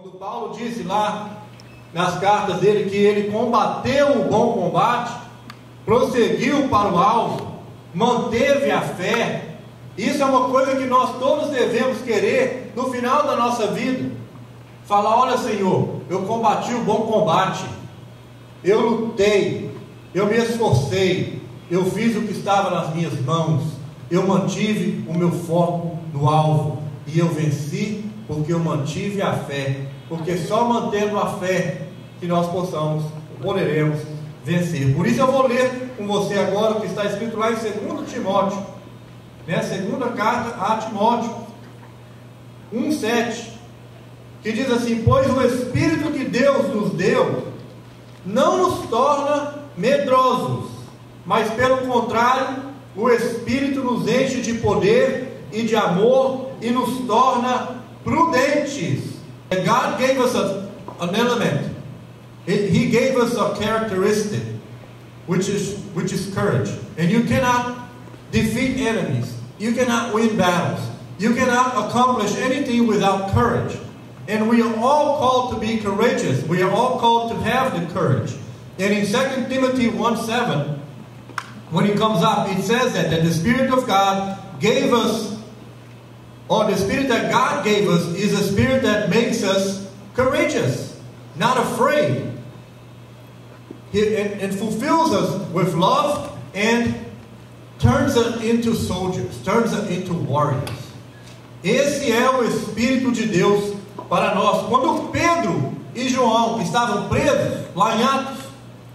Quando Paulo disse lá nas cartas dele que ele combateu o bom combate, prosseguiu para o alvo, manteve a fé. Isso é uma coisa que nós todos devemos querer no final da nossa vida. Falar: olha, Senhor, eu combati o bom combate, eu lutei, eu me esforcei, eu fiz o que estava nas minhas mãos, eu mantive o meu foco no alvo e eu venci porque eu mantive a fé. Porque só mantendo a fé que nós poderemos vencer. Por isso eu vou ler com você agora o que está escrito lá em 2 Timóteo, né? Segunda carta a Timóteo 1:7, que diz assim: pois o Espírito que Deus nos deu não nos torna medrosos, mas pelo contrário, o Espírito nos enche de poder e de amor e nos torna prudentes. God gave us an element. He gave us a characteristic, which is courage. And you cannot defeat enemies. You cannot win battles. You cannot accomplish anything without courage. And we are all called to be courageous. We are all called to have the courage. And in 2 Timothy 1:7, when it comes up, it says that the Spirit of God gave us, or the Spirit that God gave us is a Spirit that makes us courageous, not afraid. And fulfills us with love and turns us into soldiers, turns us into warriors. Esse é o Espírito de Deus para nós. Quando Pedro e João estavam presos lá em Atos,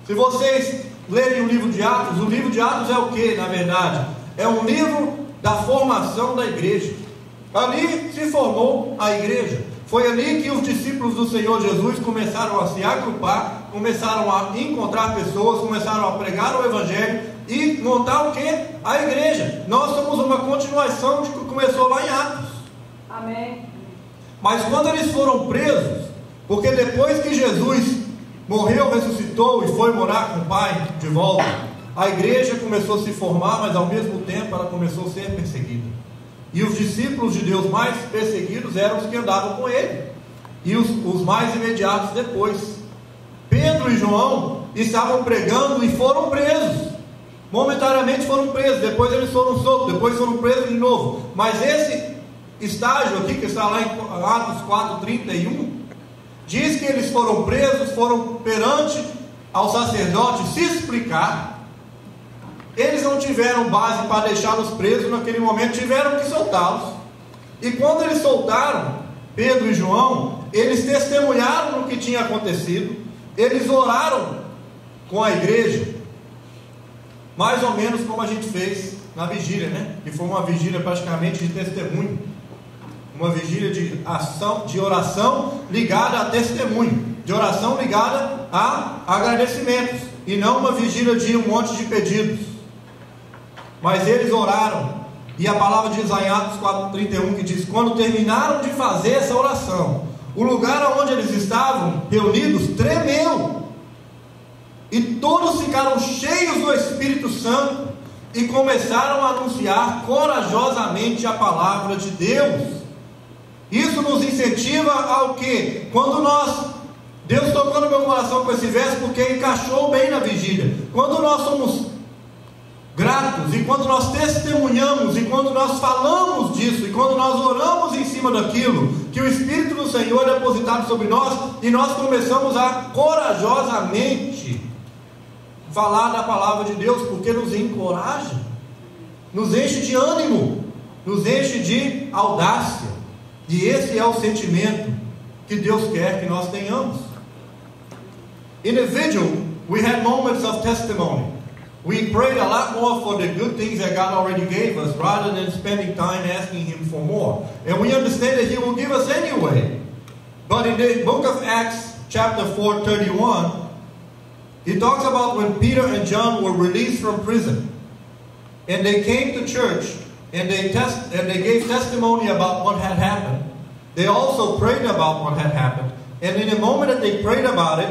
se vocês lerem o livro de Atos é o que, na verdade? É um livro da formação da igreja. Ali se formou a igreja. Foi ali que os discípulos do Senhor Jesus começaram a se agrupar, começaram a encontrar pessoas, começaram a pregar o Evangelho e montar o que? A igreja. Nós somos uma continuação de que começou lá em Atos. Amém. Mas quando eles foram presos, porque depois que Jesus morreu, ressuscitou e foi morar com o Pai de volta, a igreja começou a se formar, mas ao mesmo tempo ela começou a ser perseguida. E os discípulos de Deus mais perseguidos eram os que andavam com ele, e os mais imediatos depois. Pedro e João estavam pregando e foram presos. Momentaneamente foram presos, depois eles foram soltos, depois foram presos de novo. Mas esse estágio aqui, que está lá em Atos 4:31, diz que eles foram presos, foram perante ao sacerdote se explicar. Eles não tiveram base para deixá-los presos naquele momento, tiveram que soltá-los. E quando eles soltaram Pedro e João, eles testemunharam no que tinha acontecido, eles oraram com a igreja, mais ou menos como a gente fez na vigília, né? Que foi uma vigília praticamente de testemunho, uma vigília de ação, de oração ligada a testemunho, de oração ligada a agradecimentos, e não uma vigília de um monte de pedidos. Mas eles oraram, e a palavra diz lá em Atos 4:31, que diz: quando terminaram de fazer essa oração, o lugar onde eles estavam reunidos tremeu, e todos ficaram cheios do Espírito Santo, e começaram a anunciar corajosamente a palavra de Deus. Isso nos incentiva ao que? Quando Deus tocou no meu coração com esse verso, porque encaixou bem na vigília. Quando nós somos gratos, e quando nós testemunhamos, e quando nós falamos disso, e quando nós oramos em cima daquilo que o Espírito do Senhor é depositado sobre nós, e nós começamos a corajosamente falar da palavra de Deus, porque nos encoraja, nos enche de ânimo, nos enche de audácia. E esse é o sentimento que Deus quer que nós tenhamos. In the vigil, we had moments of testimony. We prayed a lot more for the good things that God already gave us, rather than spending time asking Him for more. And we understand that He will give us anyway. But in the book of Acts, chapter 4:31, it talks about when Peter and John were released from prison, and they came to church, and they gave testimony about what had happened. They also prayed about what had happened. And in the moment that they prayed about it,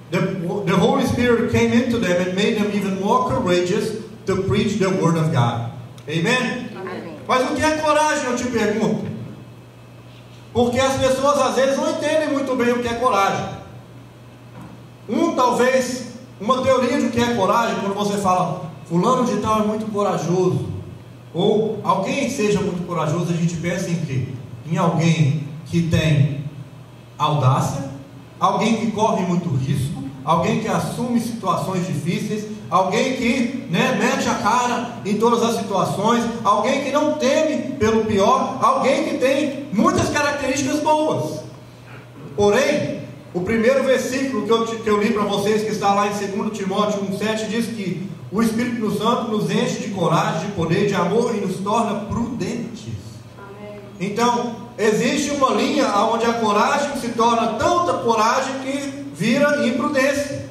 the Holy Spirit came into them and made them even more courageous to preach the Word of God. Amen? Amém. Mas o que é coragem, eu te pergunto? porque as pessoas às vezes não entendem muito bem o que é coragem. Talvez, uma teoria de o que é coragem, quando você fala, fulano de tal é muito corajoso, ou alguém seja muito corajoso, a gente pensa em quê? Em alguém que tem audácia, alguém que corre muito risco, alguém que assume situações difíceis, alguém que mete a cara em todas as situações, alguém que não teme pelo pior, alguém que tem muitas características boas. Porém, o primeiro versículo que eu li para vocês, que está lá em 2 Timóteo 1,7, diz que o Espírito Santo nos enche de coragem, de poder, de amor e nos torna prudentes. Amém. Então, existe uma linha onde a coragem se torna tanta coragem que vira imprudência.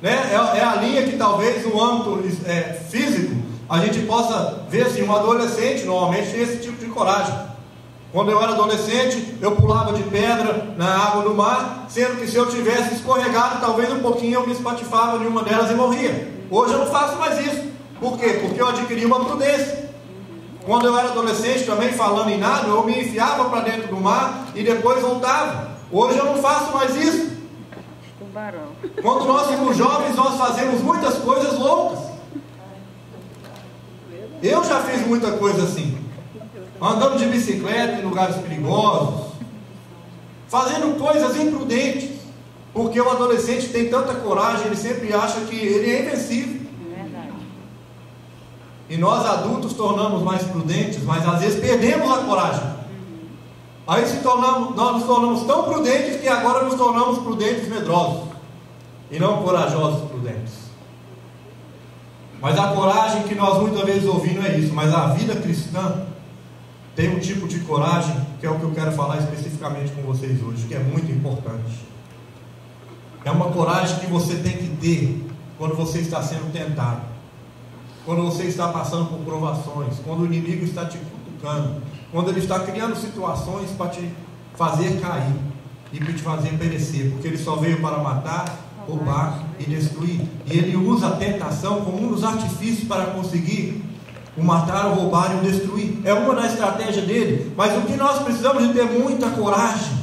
É a linha que talvez no âmbito físico a gente possa ver assim, um adolescente normalmente tem esse tipo de coragem. Quando eu era adolescente, eu pulava de pedra na água do mar, sendo que se eu tivesse escorregado, talvez um pouquinho eu me espatifava em uma delas e morria. Hoje eu não faço mais isso. Por quê? Porque eu adquiri uma prudência. Quando eu era adolescente, também falando em nada, eu me enfiava para dentro do mar e depois voltava. Hoje eu não faço mais isso. Quando nós somos jovens, nós fazemos muitas coisas loucas. Eu já fiz muita coisa assim, andando de bicicleta em lugares perigosos, fazendo coisas imprudentes, porque o adolescente tem tanta coragem, ele sempre acha que ele é invencível. E nós adultos tornamos mais prudentes, mas às vezes perdemos a coragem. Aí nós nos tornamos tão prudentes que agora nos tornamos prudentes medrosos e não corajosos prudentes. Mas a coragem que nós muitas vezes ouvimos é isso. Mas a vida cristã tem um tipo de coragem que é o que eu quero falar especificamente com vocês hoje, que é muito importante. É uma coragem que você tem que ter quando você está sendo tentado, quando você está passando por provações, quando o inimigo está te cutucando, quando ele está criando situações para te fazer cair e para te fazer perecer, porque ele só veio para matar, roubar e destruir. E ele usa a tentação como um dos artifícios para conseguir o matar, o roubar e o destruir. É uma da estratégia dele. Mas o que nós precisamos de ter muita coragem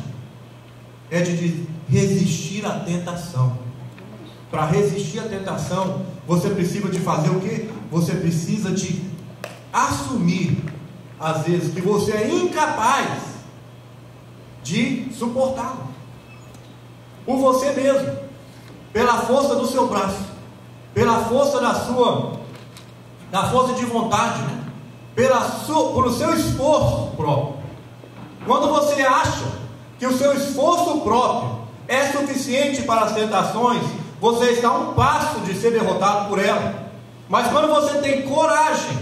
é de resistir à tentação. Para resistir à tentação, você precisa de fazer o quê? Você precisa de assumir, às vezes, que você é incapaz de suportá-lo por você mesmo, pela força do seu braço, pela força da força de vontade, pelo seu esforço próprio. Quando você acha que o seu esforço próprio é suficiente para as tentações, você está a um passo de ser derrotado por ela. Mas quando você tem coragem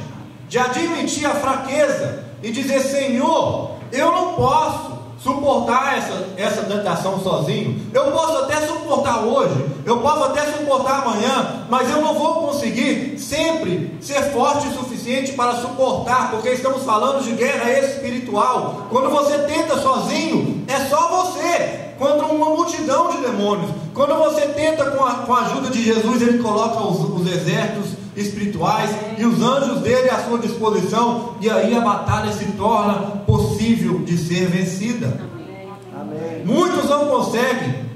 de admitir a fraqueza e dizer: Senhor, eu não posso suportar essa tentação sozinho, eu posso até suportar hoje, eu posso até suportar amanhã, mas eu não vou conseguir sempre ser forte o suficiente para suportar, porque estamos falando de guerra espiritual. Quando você tenta sozinho, é só você contra uma multidão de demônios. Quando você tenta com a ajuda de Jesus, Ele coloca os exércitos espirituais e os anjos dele à sua disposição, e aí a batalha se torna possível de ser vencida. Amém. Muitos não conseguem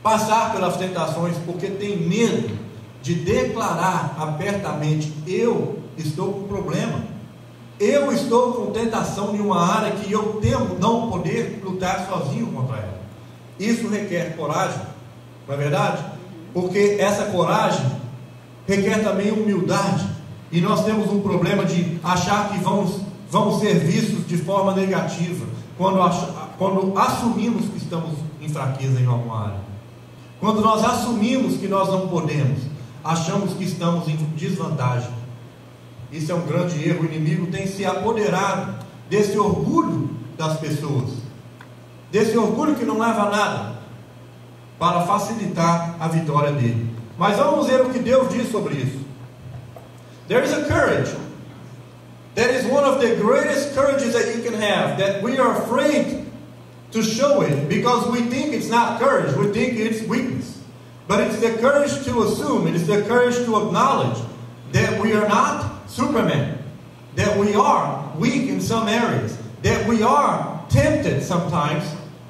passar pelas tentações porque tem medo de declarar abertamente: eu estou com problema, eu estou com tentação em uma área que eu temo não poder lutar sozinho contra ela. Isso requer coragem, não é verdade? Porque essa coragem requer também humildade, e nós temos um problema de achar que vamos ser vistos de forma negativa quando assumimos que estamos em fraqueza em alguma área. Quando nós assumimos que nós não podemos, achamos que estamos em desvantagem. Isso é um grande erro. O inimigo tem se apoderado desse orgulho das pessoas, desse orgulho que não leva a nada, para facilitar a vitória dele. Mas vamos ver o que Deus diz sobre isso. There is a courage that is one of the greatest courages that you can have, that we are afraid to show it because we think it's not courage, we think it's weakness. But it's the courage to assume, it is the courage to acknowledge that we are not Superman, that we are weak in some areas, that we are tempted sometimes,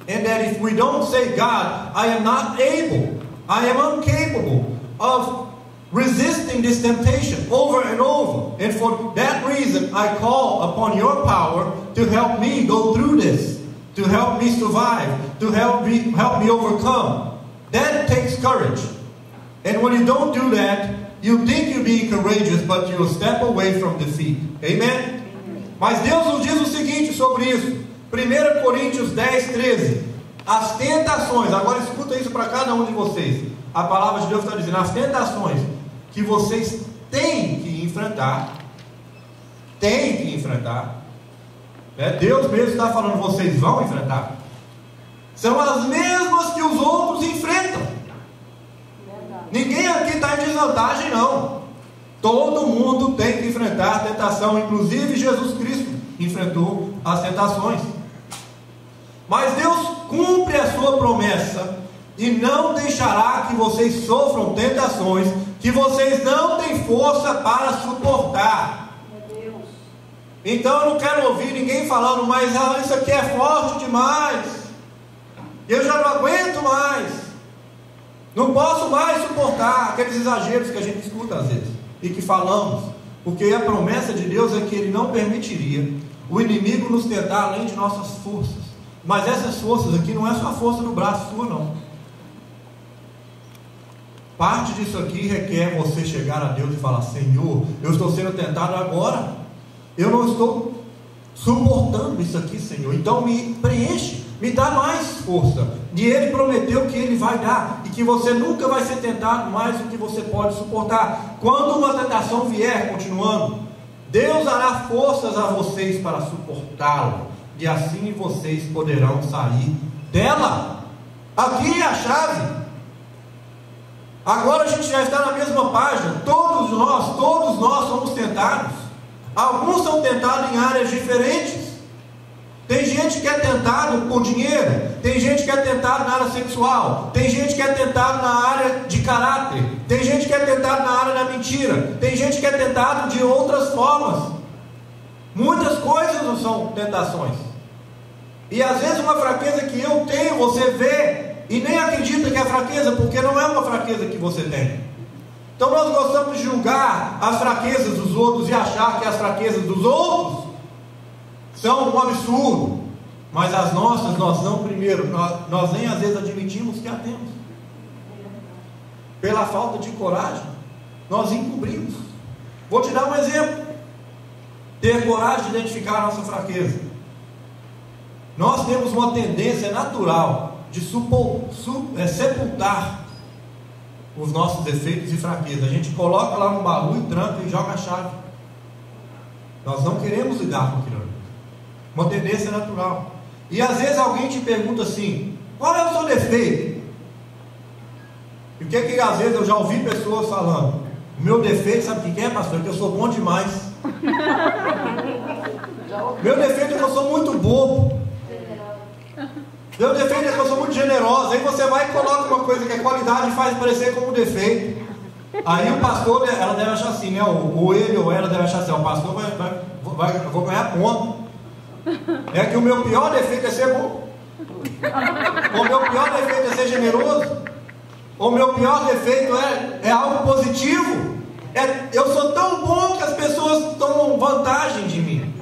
and that if we don't say, God, I am not able, I am incapable of resisting this temptation over and over. And for that reason, I call upon your power to help me go through this, to help me survive, to help me overcome. That takes courage. And when you don't do that, you think you're being courageous, but you'll step away from defeat. Amen? Mas Deus nos diz o seguinte sobre isso. 1 Coríntios 10, 13. As tentações, agora escuta isso para cada um de vocês. A palavra de Deus está dizendo, as tentações que vocês têm que enfrentar, Deus mesmo está falando, vocês vão enfrentar, são as mesmas que os outros enfrentam. Ninguém aqui está em desvantagem, não. Todo mundo tem que enfrentar a tentação, inclusive Jesus Cristo enfrentou as tentações. Mas Deus cumpre a sua promessa e não deixará que vocês sofram tentações que vocês não têm força para suportar. Então eu não quero ouvir ninguém falando, mas isso aqui é forte demais, eu já não aguento mais, não posso mais suportar. Aqueles exageros que a gente escuta às vezes e que falamos, porque a promessa de Deus é que Ele não permitiria o inimigo nos tentar além de nossas forças. Mas essas forças aqui não é só a força do braço sua, não. Parte disso aqui requer você chegar a Deus e falar, Senhor, eu estou sendo tentado agora, eu não estou suportando isso aqui, Senhor, então me preenche, me dá mais força. E Ele prometeu que Ele vai dar, e que você nunca vai ser tentado mais do que você pode suportar. Quando uma tentação vier, continuando, Deus dará forças a vocês para suportá-la, e assim vocês poderão sair dela. Aqui é a chave. Agora a gente já está na mesma página. Todos nós somos tentados. Alguns são tentados em áreas diferentes. Tem gente que é tentado por dinheiro, tem gente que é tentado na área sexual, tem gente que é tentado na área de caráter, tem gente que é tentado na área da mentira, tem gente que é tentado de outras formas. Muitas coisas não são tentações. E às vezes uma fraqueza que eu tenho, você vê e nem acredita que é fraqueza, porque não é uma fraqueza que você tem. Então nós gostamos de julgar as fraquezas dos outros e achar que as fraquezas dos outros são um absurdo, mas as nossas nós não primeiro, nós nem às vezes admitimos que a temos. Pela falta de coragem, nós encobrimos. Vou te dar um exemplo. Ter coragem de identificar a nossa fraqueza. Nós temos uma tendência natural de sepultar os nossos defeitos e fraquezas. A gente coloca lá no baú e tranca e joga a chave. Nós não queremos lidar com aquilo. Uma tendência natural. E às vezes alguém te pergunta assim, qual é o seu defeito? E o que às vezes eu já ouvi pessoas falando, o meu defeito, sabe o que é, pastor? Que eu sou bom demais. Meu defeito é que eu sou muito bobo. Meu defeito é que eu sou muito generosa. Aí você vai e coloca uma coisa que é qualidade e faz parecer como defeito. Aí o pastor, ela deve achar assim, né? Ou ele ou ela deve achar assim, o pastor eu vou ganhar ponto. É que o meu pior defeito é ser bom. O meu pior defeito é ser generoso. O meu pior defeito é algo positivo. Eu sou tão bom que as pessoas tomam vantagem de mim.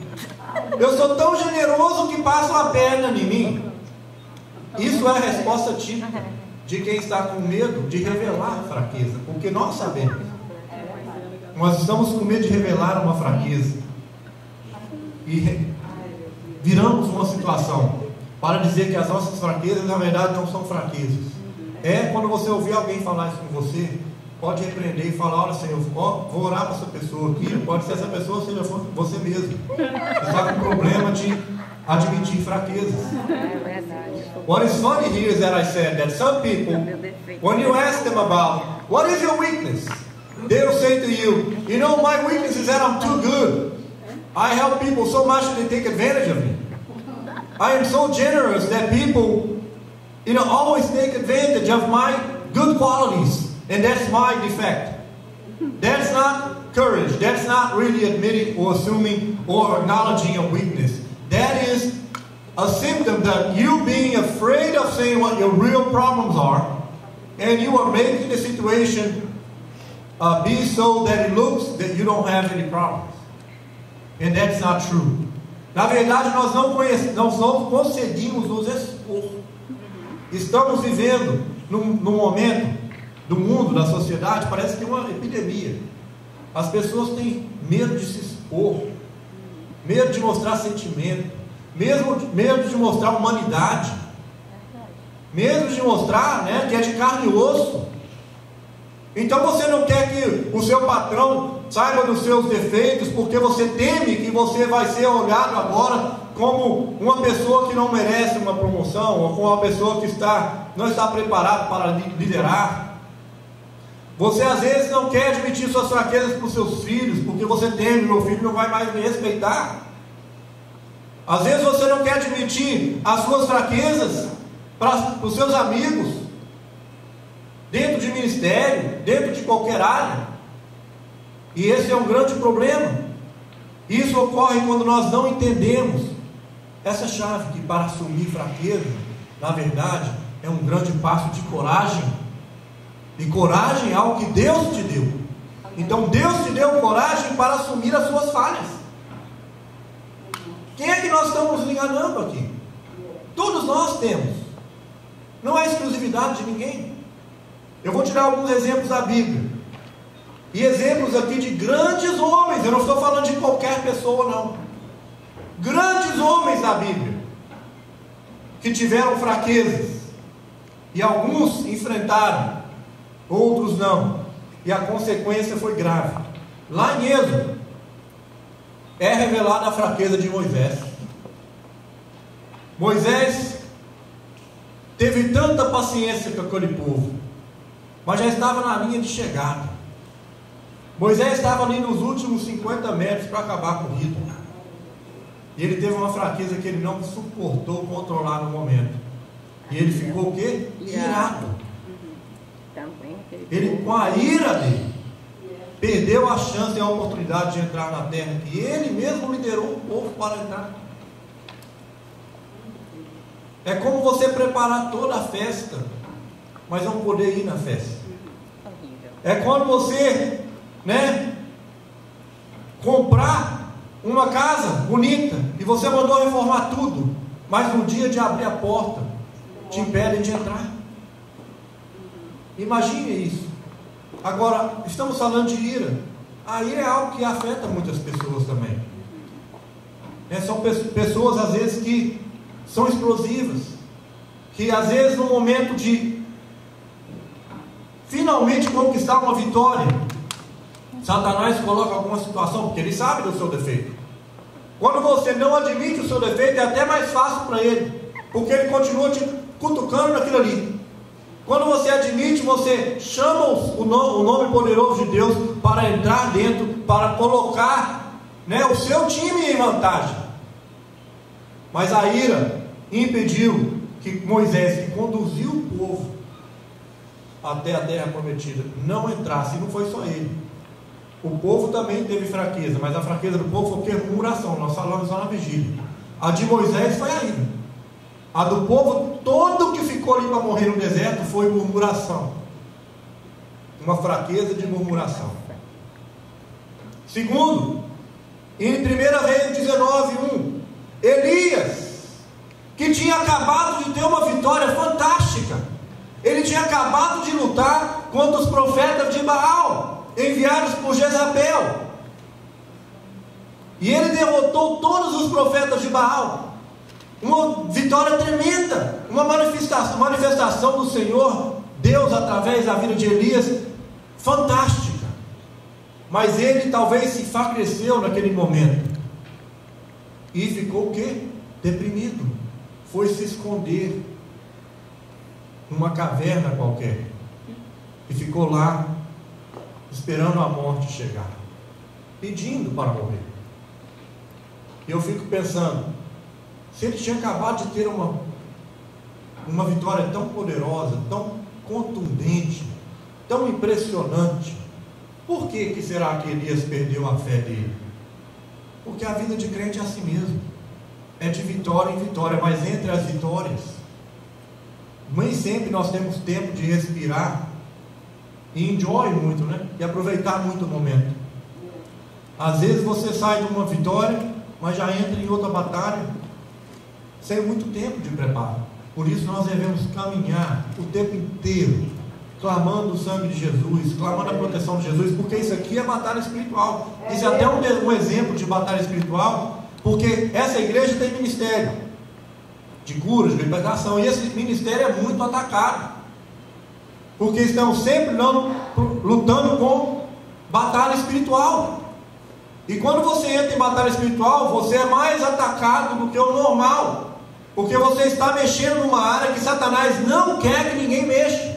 Eu sou tão generoso que passam a perna em mim. Isso é a resposta típica de quem está com medo de revelar a fraqueza. Porque nós sabemos. Nós estamos com medo de revelar uma fraqueza. E viramos uma situação para dizer que as nossas fraquezas na verdade não são fraquezas. Quando você ouvir alguém falar isso com você, pode repreender e falar, olha Senhor, vou orar para essa pessoa aqui, pode ser essa pessoa seja você mesmo. Você está com problema de admitir fraquezas. What is funny here is that I said that some people, when you ask them about what is your weakness, they'll say to you, you know, my weakness is that I'm too good. I help people so much that they take advantage of me. I am so generous that people, always take advantage of my good qualities, and that's my defect. That's not courage. That's not really admitting or assuming or acknowledging a weakness. That is a symptom that you being afraid of saying what your real problems are, and you are making the situation be so that it looks that you don't have any problems. And that's not true. Na verdade, nós não conseguimos nos expor. Estamos vivendo num momento do mundo, da sociedade, parece que é uma epidemia. As pessoas têm medo de se expor, medo de mostrar sentimento, medo de mostrar humanidade, medo de mostrar, né, que é de carne e osso. Então você não quer que o seu patrão saiba dos seus defeitos, porque você teme que você vai ser olhado agora como uma pessoa que não merece uma promoção, ou como uma pessoa que não está preparada para liderar. Você às vezes não quer admitir suas fraquezas para os seus filhos, porque você teme, meu filho não vai mais me respeitar. Às vezes você não quer admitir as suas fraquezas para os seus amigos, dentro de ministério, dentro de qualquer área. E esse é um grande problema. Isso ocorre quando nós não entendemos essa chave, que para assumir fraqueza, na verdade, é um grande passo de coragem. E coragem é algo que Deus te deu. Então Deus te deu coragem para assumir as suas falhas. Quem é que nós estamos enganando aqui? Todos nós temos. Não é exclusividade de ninguém. Eu vou tirar alguns exemplos da Bíblia. E exemplos aqui de grandes homens. Eu não estou falando de qualquer pessoa, não. Grandes homens da Bíblia, que tiveram fraquezas. E alguns enfrentaram, outros não. E a consequência foi grave. Lá em Êxodo, é revelada a fraqueza de Moisés. Moisés teve tanta paciência com aquele povo, mas já estava na linha de chegada. Moisés estava ali nos últimos 50 metros para acabar com o ritmo. E ele teve uma fraqueza que ele não suportou controlar no momento. E ele ficou o quê? Irado. Ele, com a ira dele, perdeu a chance e a oportunidade de entrar na terra, que ele mesmo liderou o povo para entrar. É como você preparar toda a festa, mas não poder ir na festa. É quando você, comprar uma casa bonita e você mandou reformar tudo, mas no dia de abrir a porta te impedem de entrar. Imagine isso. Agora, estamos falando de ira. A ira é algo que afeta muitas pessoas também. São pessoas às vezes que são explosivas, que às vezes no momento de finalmente conquistar uma vitória, Satanás coloca alguma situação, porque ele sabe do seu defeito. Quando você não admite o seu defeito, é até mais fácil para ele, porque ele continua te cutucando naquilo ali. Quando você admite, você chama o nome poderoso de Deus para entrar dentro, para colocar o seu time em vantagem. Mas a ira impediu que Moisés, que conduziu o povo até a terra prometida, não entrasse. E não foi só ele. O povo também teve fraqueza, mas a fraqueza do povo foi o que? Murmuração. Nós falamos lá na vigília. A de Moisés foi a ira. A do povo todo que ficou ali para morrer no deserto foi murmuração. Uma fraqueza de murmuração. Segundo, em 1 Reis 19:1, Elias, que tinha acabado de ter uma vitória fantástica. Ele tinha acabado de lutar contra os profetas de Baal, enviados por Jezabel. E ele derrotou todos os profetas de Baal. Uma vitória tremenda, uma manifestação do Senhor, Deus através da vida de Elias, fantástica. Mas ele talvez se enfraqueceu naquele momento. E ficou o quê? Deprimido. Foi se esconder numa caverna qualquer. E ficou lá, esperando a morte chegar, pedindo para morrer. E eu fico pensando, se ele tinha acabado de ter uma vitória tão poderosa, tão contundente, tão impressionante, por que será que Elias perdeu a fé dele? Porque a vida de crente é assim mesmo. é de vitória em vitória, mas entre as vitórias, nem sempre nós temos tempo de respirar e enjoy muito, né? E aproveitar muito o momento. Às vezes você sai de uma vitória, mas já entra em outra batalha sem muito tempo de preparo. Por isso nós devemos caminhar o tempo inteiro, clamando o sangue de Jesus, clamando a proteção de Jesus, porque isso aqui é batalha espiritual. Isso é até um exemplo de batalha espiritual, porque essa igreja tem ministério de cura, de libertação, e esse ministério é muito atacado, porque estão sempre lutando com batalha espiritual. E quando você entra em batalha espiritual, você é mais atacado do que o normal, porque você está mexendo numa área que Satanás não quer que ninguém mexa.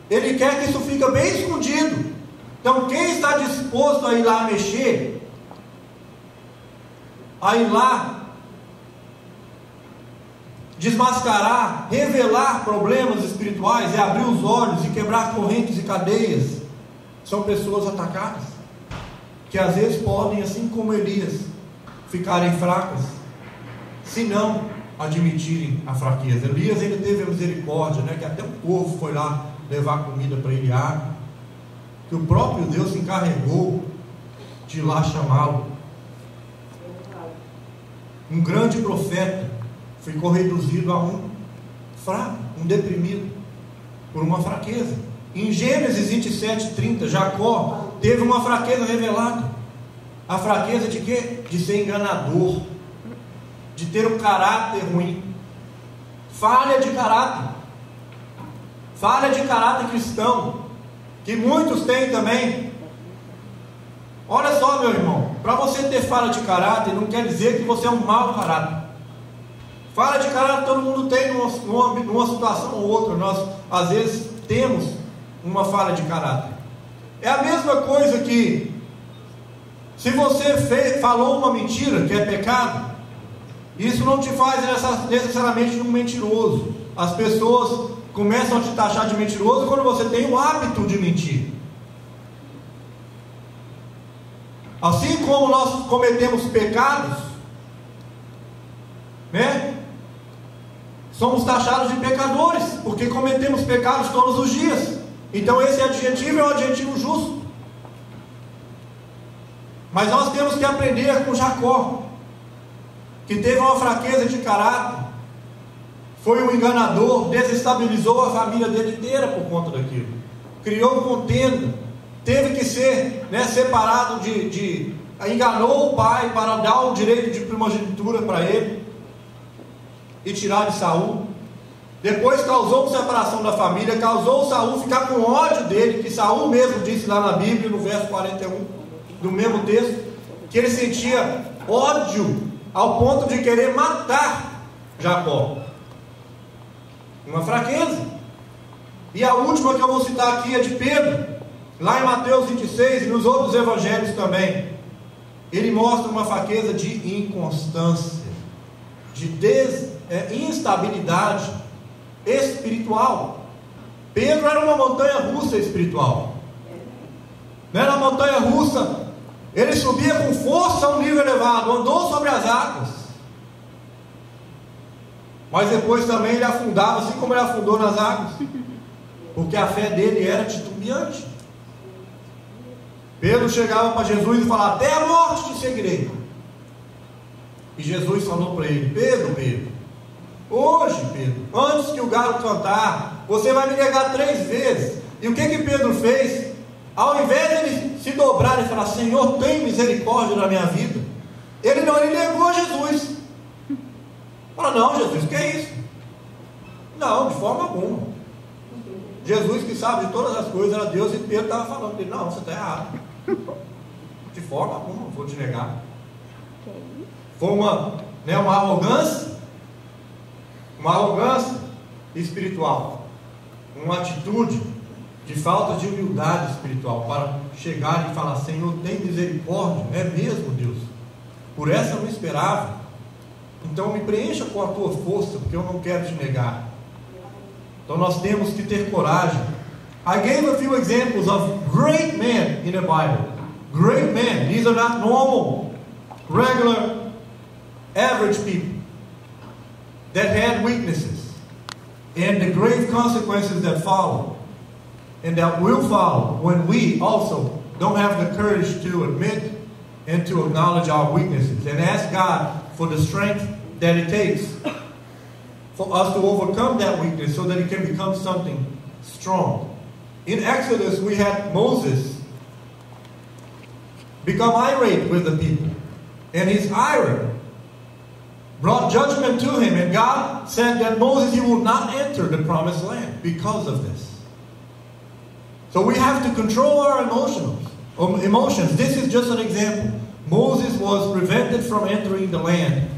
Ele quer que isso fique bem escondido. Então quem está disposto a ir lá mexer, a ir lá desmascarar, revelar problemas espirituais, e abrir os olhos e quebrar correntes e cadeias, são pessoas atacadas, que às vezes podem, assim como Elias, ficarem fracas, se não admitirem a fraqueza. Elias ainda teve a misericórdia, né? Que até o povo foi lá levar comida para ele, água, que o próprio Deus se encarregou de ir lá chamá-lo. Um grande profeta ficou reduzido a um fraco, um deprimido, por uma fraqueza. Em Gênesis 27:30, Jacó teve uma fraqueza revelada. A fraqueza de quê? De ser enganador, de ter um caráter ruim, falha de caráter cristão, que muitos têm também. Olha só, meu irmão, para você ter falha de caráter, não quer dizer que você é um mau caráter. Falha de caráter todo mundo tem numa situação ou outra. Nós às vezes temos uma falha de caráter. É a mesma coisa que, se você falou uma mentira, que é pecado, isso não te faz necessariamente um mentiroso. As pessoas começam a te taxar de mentiroso quando você tem o hábito de mentir. Assim como nós cometemos pecados, né? Somos taxados de pecadores, porque cometemos pecados todos os dias. Então esse adjetivo é um adjetivo justo. Mas nós temos que aprender com Jacó, que teve uma fraqueza de caráter, foi um enganador, desestabilizou a família dele inteira por conta daquilo, criou contenda, teve que ser, né, separado enganou o pai para dar o direito de primogenitura para ele e tirar de Saul. Depois causou separação da família, causou Saul ficar com ódio dele, que Saul mesmo disse lá na Bíblia, no verso 41 do mesmo texto, que ele sentia ódio ao ponto de querer matar Jacó. Uma fraqueza. E a última que eu vou citar aqui é de Pedro, lá em Mateus 26 e nos outros evangelhos também. Ele mostra uma fraqueza de inconstância, de instabilidade espiritual. Pedro era uma montanha russa espiritual. Não era uma montanha russa. Ele subia com força a um nível elevado, andou sobre as águas, mas depois também ele afundava, assim como ele afundou nas águas, porque a fé dele era titubeante. Pedro chegava para Jesus e falava: até a morte te seguirei. E Jesus falou para ele: Pedro, hoje, Pedro, antes que o galo cantar, você vai me negar 3 vezes. E o que Pedro fez? Ao invés de ele se dobrar e falar: Senhor, tem misericórdia da minha vida, ele negou Jesus. Fala: não, Jesus, o que é isso? Não, de forma alguma. Jesus, que sabe de todas as coisas, era Deus, e Pedro estava falando para ele: não, você está errado. De forma alguma, vou te negar. Foi uma arrogância, espiritual, uma atitude de falta de humildade espiritual, para chegar e falar: Senhor, tem misericórdia. É mesmo, Deus? Por essa eu não esperava. Então me preencha com a tua força, porque eu não quero te negar. Então nós temos que ter coragem. I gave a few examples of great men in the Bible. Great men. These are not normal, regular, average people. that had weaknesses, and the grave consequences that follow, and that will follow when we also don't have the courage to admit and to acknowledge our weaknesses and ask God for the strength that it takes for us to overcome that weakness so that it can become something strong. In Exodus, we had Moses become irate with the people, and his ire brought judgment to him, and God said that Moses, he will not enter the promised land because of this. So we have to control our emotions. This is just an example. Moses was prevented from entering the land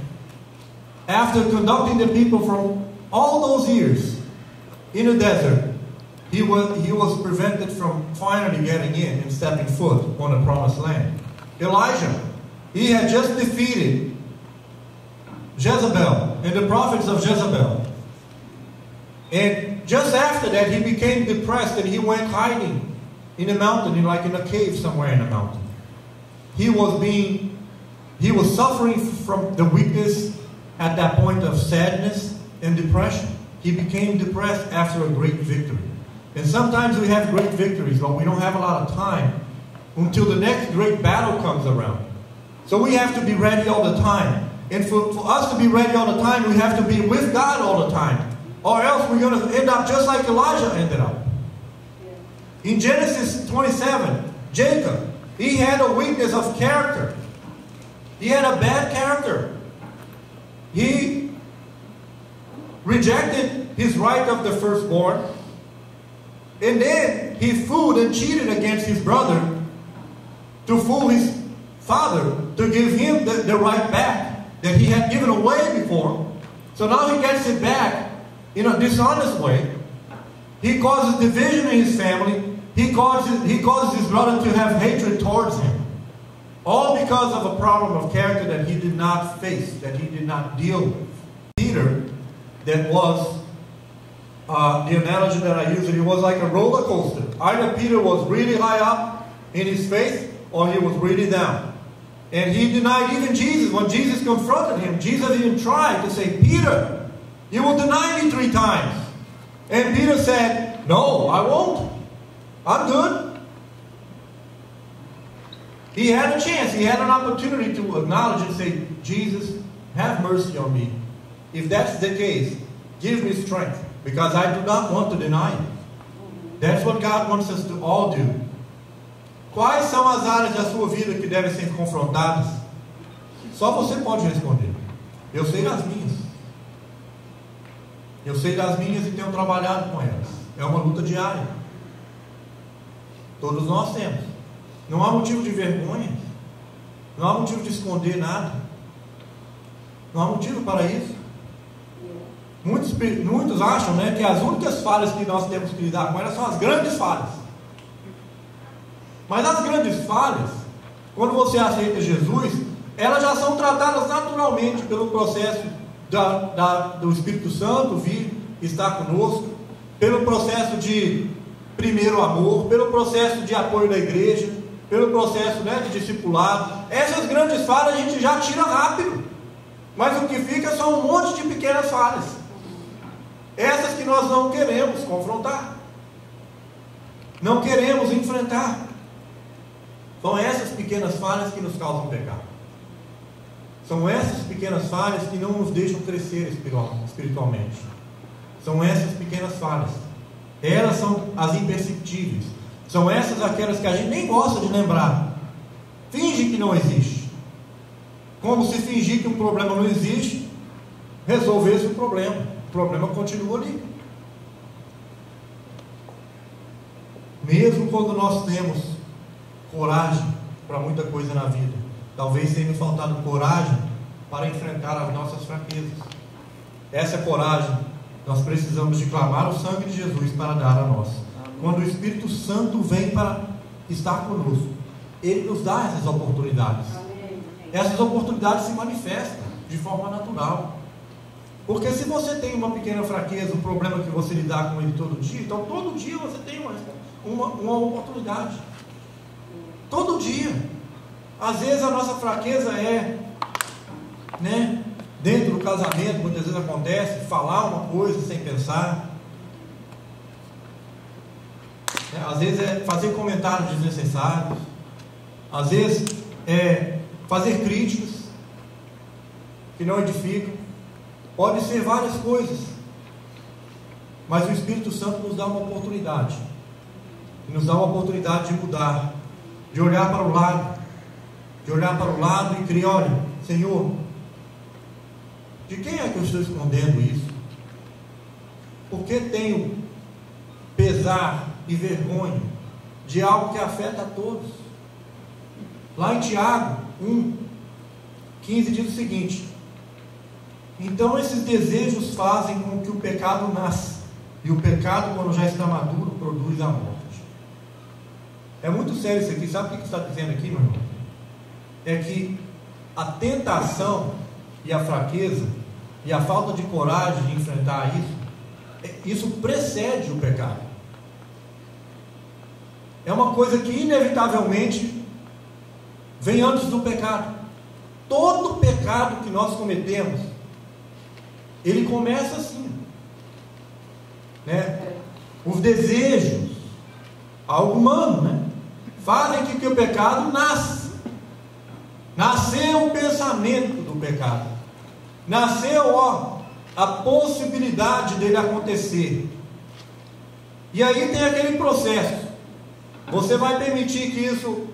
after conducting the people from all those years in the desert. He was prevented from finally getting in and stepping foot on the promised land. Elijah, he had just defeated Jezebel and the prophets of Jezebel. And just after that, he became depressed and he went hiding in a mountain, like in a cave somewhere in a mountain. He was suffering from the weakness at that point of sadness and depression. He became depressed after a great victory. And sometimes we have great victories, but we don't have a lot of time until the next great battle comes around. So we have to be ready all the time. And for us to be ready all the time, we have to be with God all the time. Or else we're going to end up just like Elijah ended up. In Genesis 27, Jacob, he had a weakness of character. He had a bad character. He rejected his right of the firstborn. And then he fooled and cheated against his brother to fool his father to give him the right back that he had given away before. So now he gets it back in a dishonest way. He causes division in his family. He causes his brother to have hatred towards him. All because of a problem of character that he did not face, that he did not deal with. Peter, that was the analogy that I used, it was like a roller coaster. Either Peter was really high up in his faith, or he was really down. And he denied even Jesus. When Jesus confronted him, Jesus even tried to say, Peter, you will deny me 3 times. And Peter said, no, I won't. I'm good. He had a chance. He had an opportunity to acknowledge and say, Jesus, have mercy on me. If that's the case, give me strength, because I do not want to deny you. That's what God wants us to all do. Quais são as áreas da sua vida que devem ser confrontadas? Só você pode responder. Eu sei das minhas. Eu sei das minhas e tenho trabalhado com elas. É uma luta diária. Todos nós temos. Não há motivo de vergonha. Não há motivo de esconder nada. Não há motivo para isso. Muitos acham, né, que as únicas falhas que nós temos que lidar com elas são as grandes falhas. Mas as grandes falhas, quando você aceita Jesus, elas já são tratadas naturalmente pelo processo do Espírito Santo vir estar conosco, pelo processo de primeiro amor, pelo processo de apoio da igreja, pelo processo, né, de discipulado. Essas grandes falhas a gente já tira rápido, mas o que fica são um monte de pequenas falhas. Essas que nós não queremos confrontar, não queremos enfrentar. São essas pequenas falhas que nos causam pecado. São essas pequenas falhas que não nos deixam crescer espiritualmente. São essas pequenas falhas. Elas são as imperceptíveis. São essas aquelas que a gente nem gosta de lembrar. Finge que não existe. Como se fingir que um problema não existe resolvesse o problema. O problema continua ali. Mesmo quando nós temos coragem para muita coisa na vida, talvez tenha faltado coragem para enfrentar as nossas fraquezas. Essa coragem, nós precisamos de clamar o sangue de Jesus para dar a nós. Quando o Espírito Santo vem para estar conosco, Ele nos dá essas oportunidades. Essas oportunidades se manifestam de forma natural. Porque se você tem uma pequena fraqueza, um problema que você lidar com ele todo dia, então todo dia você tem uma oportunidade. Todo dia. Às vezes a nossa fraqueza é, né, Dentro do casamento, muitas vezes acontece falar uma coisa sem pensar. Às vezes é fazer comentários desnecessários. Às vezes é fazer críticas que não edificam. Pode ser várias coisas. Mas o Espírito Santo nos dá uma oportunidade. E nos dá uma oportunidade de mudar. De olhar para o lado. De olhar para o lado e crer, olha, Senhor, de quem é que eu estou escondendo isso? Por que tenho pesar e vergonha de algo que afeta a todos? Lá em Tiago 1:15 diz o seguinte: então esses desejos fazem com que o pecado nasça, e o pecado, quando já está maduro, produz a morte. É muito sério isso aqui. Sabe o que está dizendo aqui, meu irmão? É que a tentação e a fraqueza e a falta de coragem de enfrentar isso precede o pecado. É uma coisa que inevitavelmente vem antes do pecado. Todo pecado que nós cometemos, ele começa assim, né? Os desejos, algo humano, né? Fazem que o pecado nasça. Nasceu o pensamento do pecado. Nasceu a possibilidade dele acontecer. E aí tem aquele processo. Você vai permitir que isso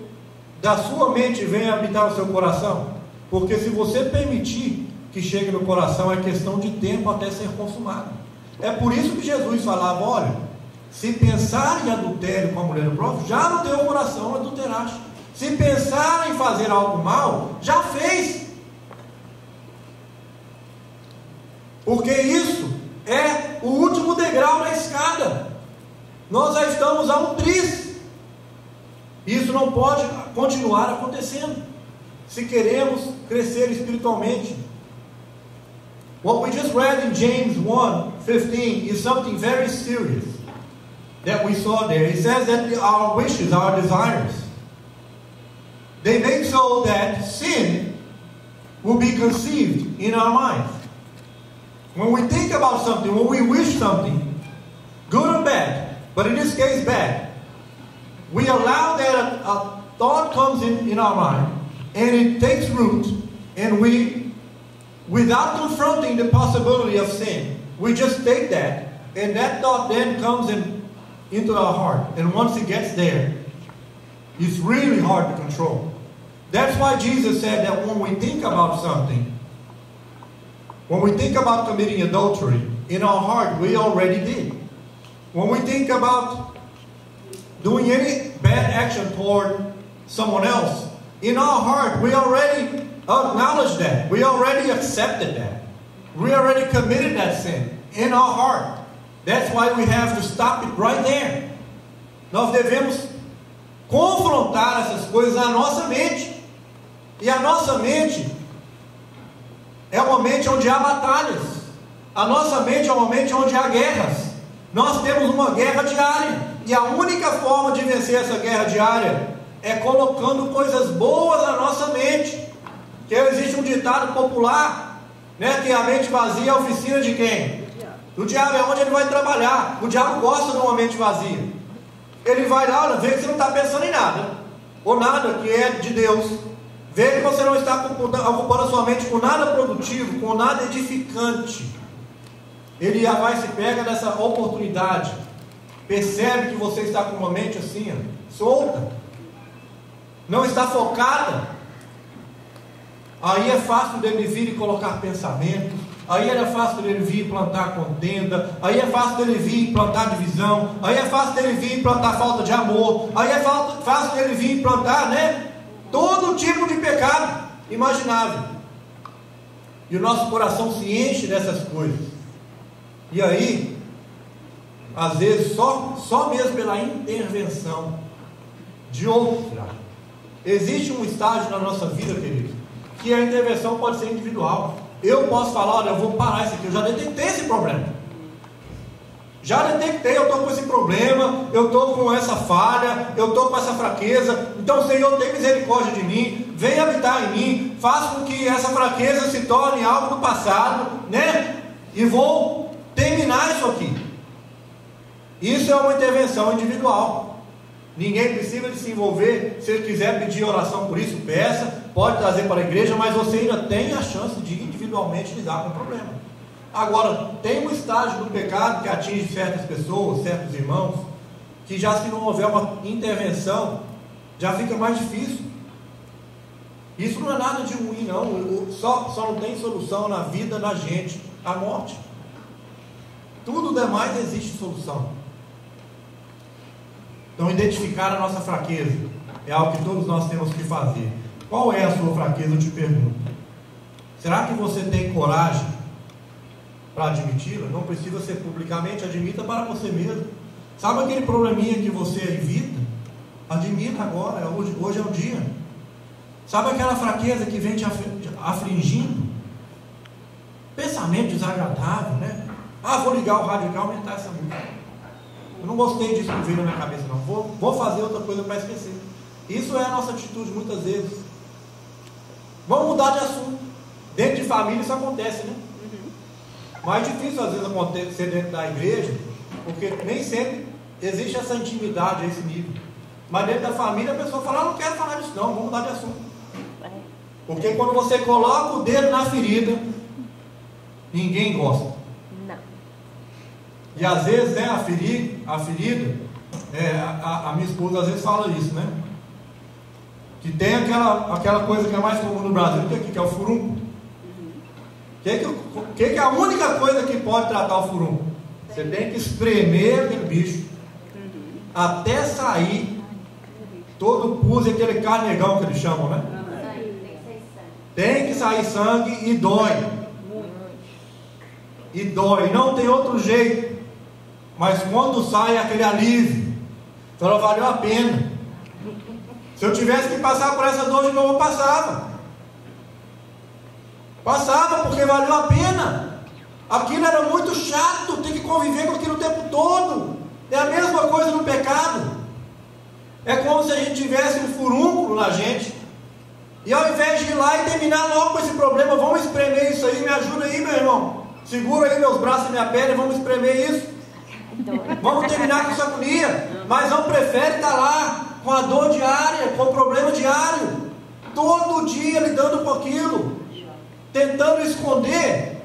da sua mente venha habitar no seu coração? Porque se você permitir que chegue no coração, é questão de tempo até ser consumado. É por isso que Jesus falava: olha, se pensar em adultério com a mulher do próximo, já no teu coração adulteraste. Se pensar em fazer algo mal, já fez. Porque isso é o último degrau da escada. Nós já estamos a um tris. Isso não pode continuar acontecendo, se queremos crescer espiritualmente. What we just read in James 1:15 is something very serious that we saw there. It says that our wishes, our desires, they make so that sin will be conceived in our minds. When we think about something, when we wish something, good or bad, but in this case bad, we allow that a thought comes in our mind, and it takes root, and we, without confronting the possibility of sin, we just take that, and that thought then comes into our heart, and once it gets there, it's really hard to control. That's why Jesus said that when we think about something, when we think about committing adultery, in our heart we already did. When we think about doing any bad action toward someone else, in our heart we already acknowledged that. We already accepted that. We already committed that sin in our heart. That's why we have to stop it right there. Nós devemos confrontar essas coisas na nossa mente. E a nossa mente é uma mente onde há batalhas. A nossa mente é uma mente onde há guerras. Nós temos uma guerra diária. E a única forma de vencer essa guerra diária é colocando coisas boas na nossa mente. Que existe um ditado popular, né, que a mente vazia é a oficina de quem? Do diabo. É onde ele vai trabalhar. O diabo gosta de uma mente vazia. Ele vai lá, olha, vê que você não está pensando em nada, ou nada que é de Deus. Vê que você não está ocupando a sua mente com nada produtivo, com nada edificante. Ele já vai se pega dessa oportunidade. Percebe que você está com uma mente assim, solta, não está focada. Aí é fácil dele vir e colocar pensamentos. Aí é fácil dele vir e plantar contenda. Aí é fácil dele vir e plantar divisão. Aí é fácil dele vir e plantar falta de amor. Aí é fácil dele vir e plantar, né, todo tipo de pecado imaginável. E o nosso coração se enche dessas coisas. E aí, às vezes, só mesmo pela intervenção de outros. Existe um estágio na nossa vida, queridos, que a intervenção pode ser individual. Eu posso falar, olha, eu vou parar isso aqui, eu já detectei esse problema. Já detectei, eu estou com esse problema, eu estou com essa falha, eu estou com essa fraqueza. Então, Senhor, tem misericórdia de mim, vem habitar em mim, faz com que essa fraqueza se torne algo do passado, né? E vou terminar isso aqui. Isso é uma intervenção individual. Ninguém precisa de se envolver. Se ele quiser pedir oração por isso, peça, pode trazer para a igreja, mas você ainda tem a chance de individualmente lidar com o problema. Agora, tem um estágio do pecado que atinge certas pessoas, certos irmãos, que já se não houver uma intervenção, já fica mais difícil. Isso não é nada de ruim, não. Só não tem solução na vida da gente, a morte. Tudo demais existe solução. Então, identificar a nossa fraqueza é algo que todos nós temos que fazer. Qual é a sua fraqueza, eu te pergunto? Será que você tem coragem para admiti-la? Não precisa ser publicamente, admita para você mesmo. Sabe aquele probleminha que você evita? Admita agora, hoje é o dia. Sabe aquela fraqueza que vem te afligindo? Pensamento desagradável, né? Vou ligar o rádio e aumentar essa música. Eu não gostei disso que veio na minha cabeça, não. Vou fazer outra coisa para esquecer. Isso é a nossa atitude muitas vezes. Vamos mudar de assunto. Dentro de família isso acontece, né? Mais difícil às vezes acontecer dentro da igreja, porque nem sempre existe essa intimidade a esse nível. Mas dentro da família a pessoa fala, não quero falar disso não, vamos mudar de assunto. Porque quando você coloca o dedo na ferida, ninguém gosta. Não. E às vezes, né, a ferida, a minha esposa às vezes fala isso, né? Que tem aquela coisa que é mais comum no Brasil, que é o furúnculo. Que é a única coisa que pode tratar o furúnculo? Você tem que espremer aquele bicho até sair todo o pus, aquele carnegão que eles chamam, né? Tem que sair sangue e dói. E dói, não tem outro jeito. Mas quando sai aquele alívio, então valeu a pena. Se eu tivesse que passar por essa dor de novo, eu passava. Passava porque valeu a pena. Aquilo era muito chato, ter que conviver com aquilo o tempo todo. É a mesma coisa no pecado. É como se a gente tivesse um furúnculo na gente, e ao invés de ir lá e terminar logo com esse problema, vamos espremer isso aí, me ajuda aí, meu irmão. Segura aí meus braços e minha perna, vamos espremer isso. Vamos terminar com essa agonia. Mas não prefere estar lá com a dor diária, com o problema diário, todo dia lidando com aquilo, tentando esconder.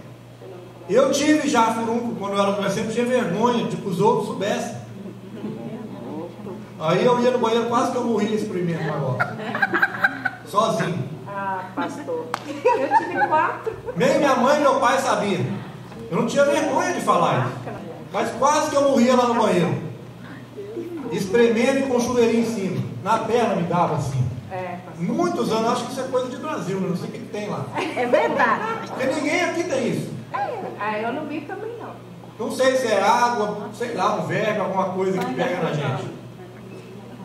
Eu tive já furúnculo quando eu era adolescente, tinha vergonha de que os outros soubessem. Aí eu ia no banheiro, quase que eu morria espremendo o negócio, sozinho. Pastor, eu tive 4. Nem minha mãe e meu pai sabiam. Eu não tinha vergonha de falar isso, mas quase que eu morria lá no banheiro, espremendo e com um chuveirinho em cima. Na perna me dava assim. Muitos anos, acho que isso é coisa de Brasil, não sei o que tem lá. É verdade. Porque ninguém aqui tem isso. Eu não vi também não. Não sei se é água, sei lá, um verme, alguma coisa que pega na gente.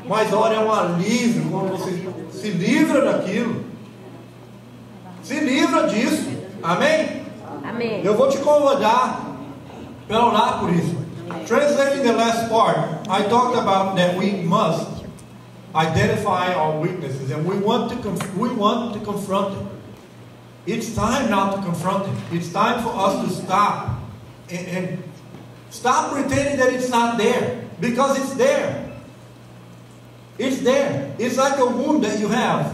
Mas olha, é um alívio quando você se livra daquilo. Se livra disso. Amém? Amém. Eu vou te convidar para orar por isso. Translating the last part, I talked about that we must identify our weaknesses and we want to confront it. It's time now to confront it. It's time for us to stop and stop pretending that it's not there, because it's there. It's there. It's like a wound that you have,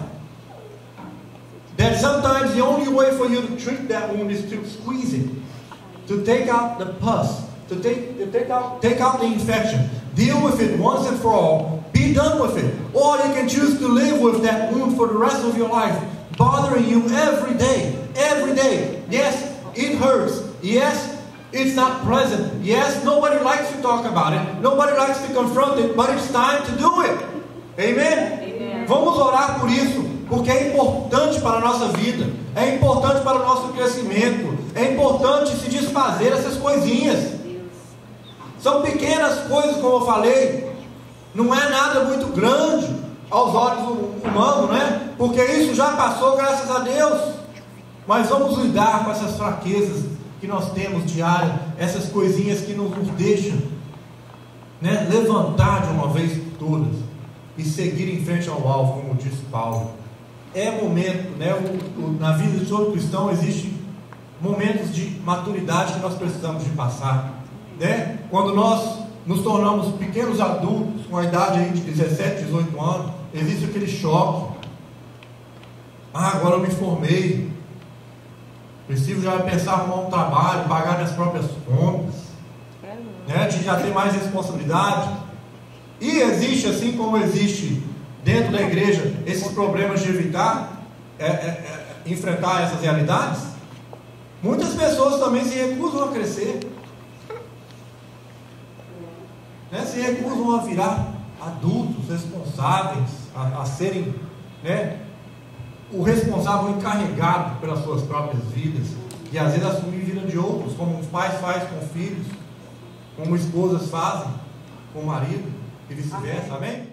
that sometimes the only way for you to treat that wound is to squeeze it, to take out the pus, to take out the infection, deal with it once and for all, be done with it. Or you can choose to live with that wound for the rest of your life, bothering you every day. Every day. Yes, it hurts. Yes, it's not pleasant. Yes, nobody likes to talk about it. Nobody likes to confront it, but it's time to do it. Amen? Amen. Vamos orar por isso, porque é importante para a nossa vida, é importante para o nosso crescimento, é importante se desfazer essas coisinhas. São pequenas coisas, como eu falei, não é nada muito grande aos olhos humanos, né? Porque isso já passou, graças a Deus. Mas vamos lidar com essas fraquezas que nós temos diárias, essas coisinhas que nos deixam né, levantar de uma vez por todas e seguir em frente ao alvo, como disse Paulo. É momento, né, na vida de todo cristão existem momentos de maturidade que nós precisamos de passar, né? Quando nós nos tornamos pequenos adultos, com a idade aí de 17, 18 anos, existe aquele choque. Agora eu me formei, preciso já pensar em arrumar um trabalho, pagar minhas próprias contas, né? De já ter mais responsabilidade. E existe, assim como existe dentro da igreja, esses problemas de evitar enfrentar essas realidades. Muitas pessoas também se recusam a crescer, né? Se recusam a virar adultos responsáveis, a serem, né, o responsável encarregado pelas suas próprias vidas, e às vezes assumir a vida de outros, como os pais fazem com filhos, como esposas fazem com o marido, e vice-versa. Amém?